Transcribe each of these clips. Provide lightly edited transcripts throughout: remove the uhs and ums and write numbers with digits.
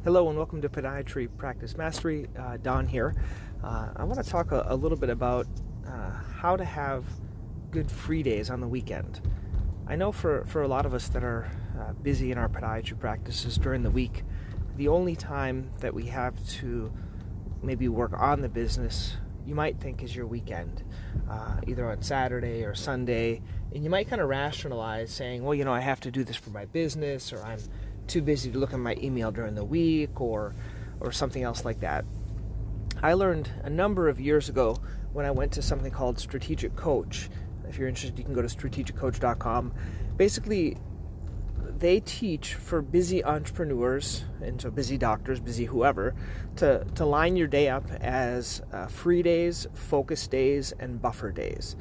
Hello and welcome to Podiatry Practice Mastery. Don here. I want to talk a little bit about how to have good free days on the weekend. I know for a lot of us that are busy in our podiatry practices during the week, the only time that we have to maybe work on the business you might think is your weekend, either on Saturday or Sunday, and you might kind of rationalize saying, well, I have to do this for my business, or I'm too busy to look at my email during the week, or something else like that. I learned a number of years ago when I went to something called Strategic Coach. If you're interested, you can go to strategiccoach.com. Basically, they teach for busy entrepreneurs, and so busy doctors, busy whoever, to line your day up as free days, focus days, and buffer days.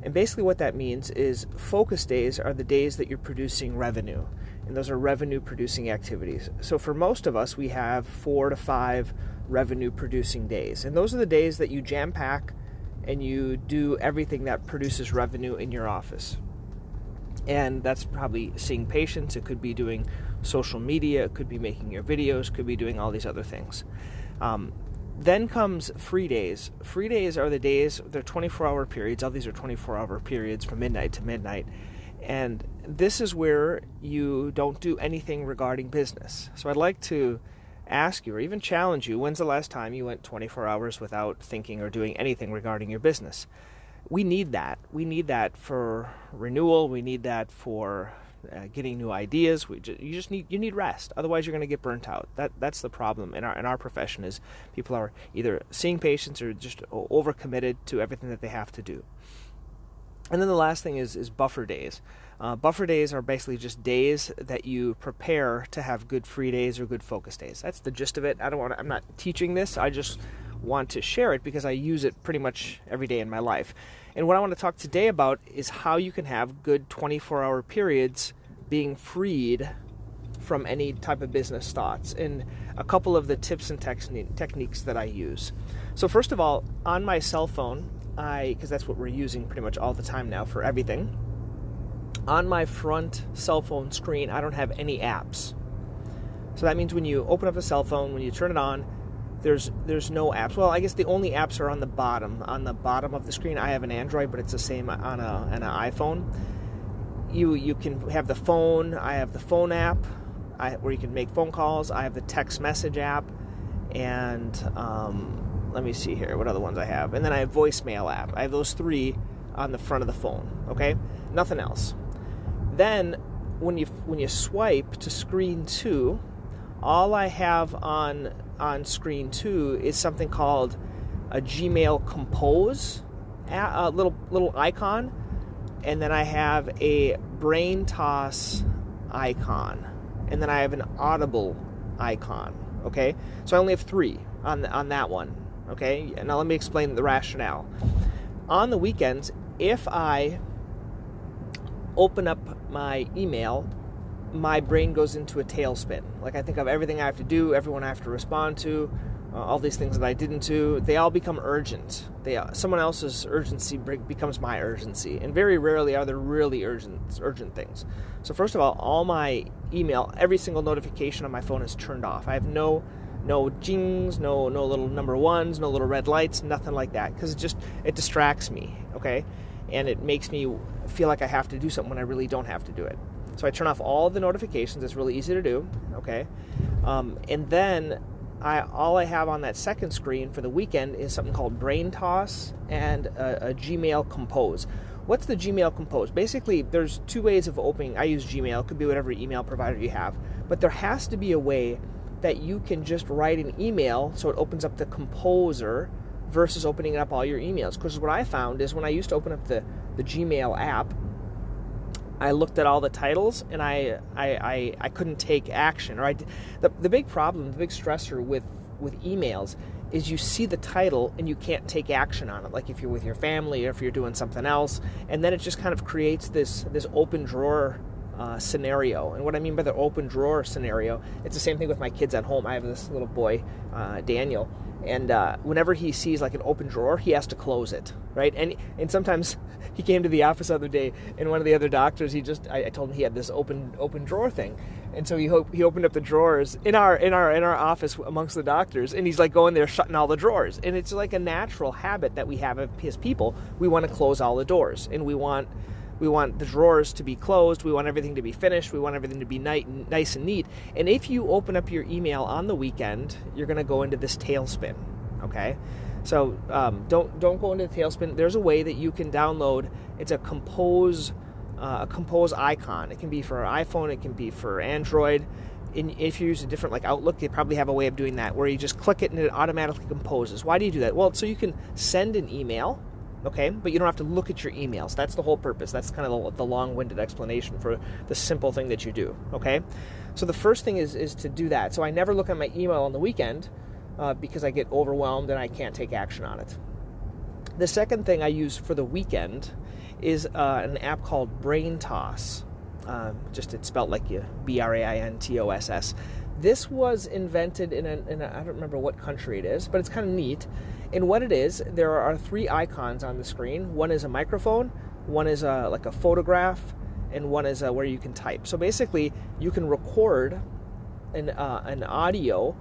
And basically what that means is focus days are the days that you're producing revenue, and those are revenue-producing activities. So for most of us, we have 4 to 5 revenue-producing days, and those are the days that you jam-pack and you do everything that produces revenue in your office. And that's probably seeing patients, it could be doing social media, it could be making your videos, it could be doing all these other things. Then comes free days. Free days are the days, they're 24-hour periods. All these are 24-hour periods from midnight to midnight. And this is where you don't do anything regarding business. So I'd like to ask you, or even challenge you, when's the last time you went 24 hours without thinking or doing anything regarding your business? We need that. We need that for renewal. We need that for getting new ideas. You need rest. Otherwise, you're going to get burnt out. That's the problem in our profession, is people are either seeing patients or just overcommitted to everything that they have to do. And then the last thing is buffer days. Buffer days are basically just days that you prepare to have good free days or good focus days. That's the gist of it. I'm not teaching this. I just want to share it because I use it pretty much every day in my life. And what I want to talk today about is how you can have good 24-hour periods being freed from any type of business thoughts, and a couple of the tips and techniques that I use. So first of all, on my cell phone, because that's what we're using pretty much all the time now for everything, on my front cell phone screen, I don't have any apps. So that means when you open up a cell phone, when you turn it on, there's no apps. Well, I guess the only apps are on the bottom of the screen. I have an Android, but it's the same on an iPhone. You can have the phone. I have the phone app where you can make phone calls. I have the text message app, and let me see here what other ones I have. And then I have voicemail app. I have those 3 on the front of the phone. Okay, nothing else. Then when you swipe to screen 2, all I have on screen 2 is something called a Gmail Compose, a little icon, and then I have a Brain Toss icon, and then I have an Audible icon. Okay, so I only have 3 on that one. Okay, now let me explain the rationale. On the weekends, if I open up my email, my brain goes into a tailspin. Like, I think of everything I have to do, everyone I have to respond to, all these things that I didn't do. They all become urgent. Someone else's urgency becomes my urgency, and very rarely are there really urgent things. So first of all my email, every single notification on my phone is turned off. I have no jings, no little number ones, no little red lights, nothing like that, because it distracts me, okay? And it makes me feel like I have to do something when I really don't have to do it. So I turn off all the notifications. It's really easy to do, okay? And then all I have on that second screen for the weekend is something called Brain Toss and a Gmail Compose. What's the Gmail Compose? Basically, there's 2 ways of opening. I use Gmail. It could be whatever email provider you have. But there has to be a way that you can just write an email so it opens up the Composer versus opening up all your emails. Because what I found is when I used to open up the Gmail app, I looked at all the titles and I couldn't take action. Or the big problem, the big stressor with emails is you see the title and you can't take action on it. Like if you're with your family or if you're doing something else, and then it just kind of creates this open drawer scenario. And what I mean by the open drawer scenario, it's the same thing with my kids at home. I have this little boy, Daniel, and whenever he sees like an open drawer, he has to close it, right? And sometimes he came to the office the other day, and one of the other doctors, I told him he had this open drawer thing, And so he opened up the drawers in our office amongst the doctors, and he's like going there shutting all the drawers. And it's like a natural habit that we have as people. We want to close all the doors, and we want the drawers to be closed. We want everything to be finished. We want everything to be nice and neat. And if you open up your email on the weekend, you're going to go into this tailspin. Okay, so don't go into the tailspin. There's a way that you can download. It's a compose icon. It can be for iPhone, it can be for Android. And if you use a different like Outlook, they probably have a way of doing that where you just click it and it automatically composes. Why do you do that? Well, so you can send an email, okay, but you don't have to look at your emails. That's the whole purpose. That's kind of the long-winded explanation for the simple thing that you do, okay? So the first thing is to do that. So I never look at my email on the weekend because I get overwhelmed and I can't take action on it. The second thing I use for the weekend is an app called Brain Toss. It's spelled like you, BrainToss. This was invented in a I don't remember what country it is, but it's kind of neat. And what it is, there are 3 icons on the screen. One is a microphone, one is like a photograph, and one is where you can type. So basically, you can record an audio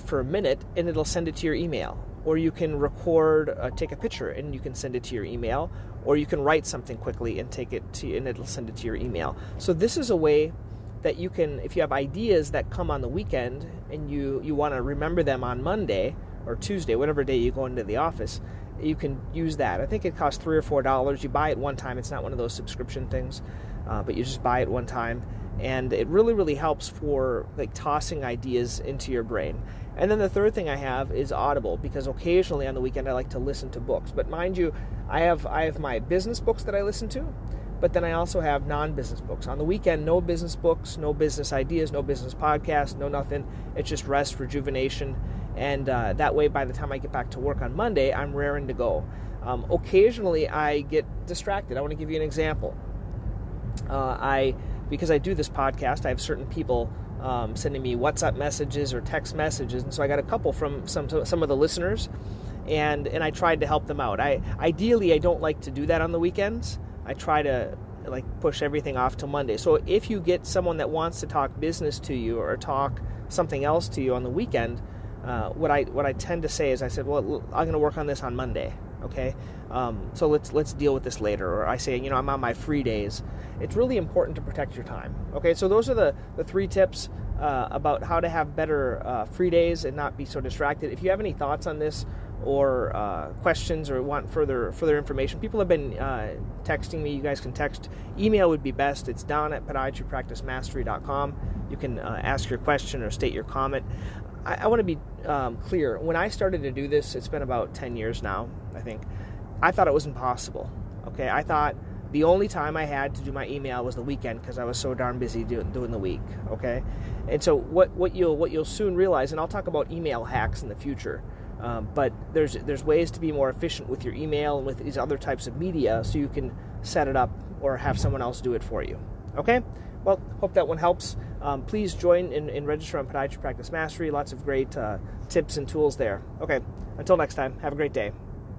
for a minute, and it'll send it to your email. Or you can take a picture, and you can send it to your email. Or you can write something quickly and and it'll send it to your email. So this is a way that you can, if you have ideas that come on the weekend and you want to remember them on Monday or Tuesday, whatever day you go into the office, you can use that. I think it costs $3 or $4. You buy it one time. It's not one of those subscription things, but you just buy it one time. And it really, really helps for like tossing ideas into your brain. And then the third thing I have is Audible, because occasionally on the weekend I like to listen to books. But mind you, I have my business books that I listen to, but then I also have non-business books. On the weekend, no business books, no business ideas, no business podcasts, no nothing. It's just rest, rejuvenation, and that way by the time I get back to work on Monday, I'm raring to go. Occasionally I get distracted. I want to give you an example. Because I do this podcast, I have certain people sending me WhatsApp messages or text messages, and so I got a couple from some of the listeners, and I tried to help them out. Ideally I don't like to do that on the weekends. I try to like push everything off to Monday. So if you get someone that wants to talk business to you or talk something else to you on the weekend, what I tend to say is I said, well, I'm going to work on this on Monday. Okay, so let's deal with this later. Or I say, I'm on my free days. It's really important to protect your time. Okay, so those are the 3 tips about how to have better free days and not be so distracted. If you have any thoughts on this or questions or want further information, people have been texting me. You guys can text. Email would be best. It's don@podiatrypracticemastery.com. You can ask your question or state your comment. I want to be clear. When I started to do this, it's been about 10 years now, I think. I thought it was impossible. Okay, I thought the only time I had to do my email was the weekend because I was so darn busy doing the week. Okay, and so what you'll soon realize, and I'll talk about email hacks in the future. But there's ways to be more efficient with your email and with these other types of media, so you can set it up or have someone else do it for you. Okay. Well, hope that one helps. Please join and register on Podiatry Practice Mastery. Lots of great tips and tools there. Okay, until next time, have a great day.